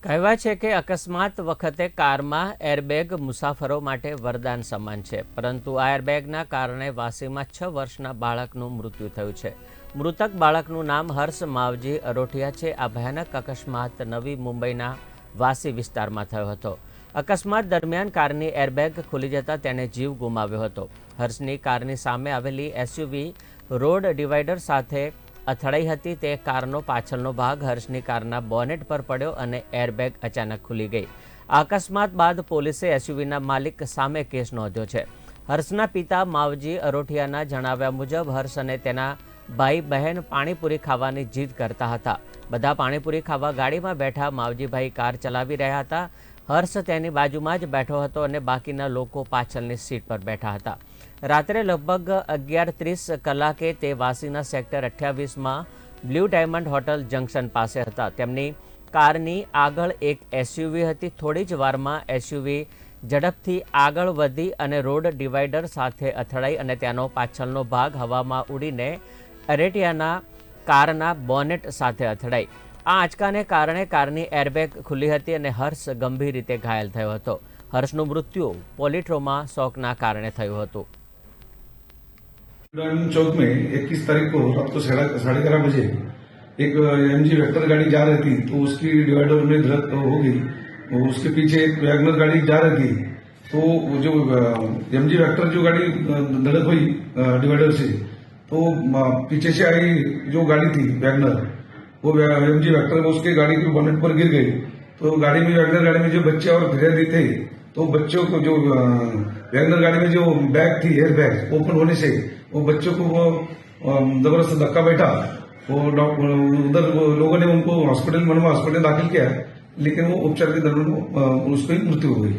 કહેવાય છે કે અકસ્માત વખતે કારમાં એરબેગ મુસાફરો માટે વરદાન સમાન છે, પરંતુ આ એરબેગના કારણે વાસીમાં 6 વર્ષના બાળકનું મૃત્યુ થયું છે। મૃતક બાળકનું નામ હર્ષ માવજી અરોઠિયા છે। આ ભયાનક અકસ્માત નવી મુંબઈના વાસી વિસ્તારમાં થયો હતો। અકસ્માત દરમિયાન કારની એરબેગ ખુલી જતા તેણે જીવ ગુમાવ્યો હતો। હર્ષની કારની સામે આવેલી એસયુવી રોડ ડિવાઈડર સાથે અથડાઈ હતી। તે કારનો પાછળનો ભાગ હર્ષની કારના બોનેટ પર પડ્યો અને એરબેગ અચાનક ખુલી ગઈ। આ અકસ્માત બાદ પોલીસે એસયુવીના માલિક સામે કેસ નોંધ્યો છે। હર્ષના પિતા માવજી અરોઠિયાના જણાવ્યા મુજબ હર્ષ અને તેના ભાઈ બહેન પાણીપુરી ખાવાની જીદ કરતા હતા। બધા પાણીપુરી ખાવા ગાડીમાં બેઠા। માવજીભાઈ કાર ચલાવી રહ્યા હતા। હર્ષ તેની બાજુમાં જ બેઠો હતો અને બાકીના લોકો પાછળની સીટ પર બેઠા હતા। રાત્રે લગભગ 11:30 કલાકે તે વાસીના સેક્ટર 28માં બ્લુ ડાયમંડ હોટલ જંકશન પાસે હતા। તેમની કારની આગળ એક એસયુવી હતી। થોડી જ વારમાં એસયુવી ઝડપથી આગળ વધી અને રોડ ડિવાઈડર સાથે અથડાઈ અને તેનો પાછળનો ભાગ હવામાં ઉડીને અરેટિયાના કારના બોનેટ સાથે અથડાઈ। આ આંચકાને કારણે કારની એરબેગ ખુલ્લી હતી અને હર્ષ ગંભીર રીતે ઘાયલ થયો હતો। હર્ષનું મૃત્યુ પોલીટ્રોમા શોકના કારણે થયું હતું। चौक में 21 तारीख को रात को 11:30 बजे एक एमजी वेक्टर गाड़ी जा रही थी, तो उसकी डिवाइडर में धड़क हो गई। उसके पीछे एक वैगनर गाड़ी जा रही थी, तो जो एमजी वेक्टर जो गाड़ी धड़क हुई डिवाइडर से, तो पीछे से आई जो गाड़ी थी वैगनर, वो एमजी वेक्टर उसके गाड़ी के बोनेट पर गिर गई। तो गाड़ी में वैगनर गाड़ी में जो बच्चे और फिरयादी थे, तो बच्चों को जो वैगनर गाड़ी में जो बैग थी एयर बैग ओपन होने से वो बच्चों को वो जबरदस्त धक्का बैठा। वो उधर लोगों ने उनको हॉस्पिटल दाखिल किया, लेकिन वो उपचार के दौरान उसकी मृत्यु हो गई।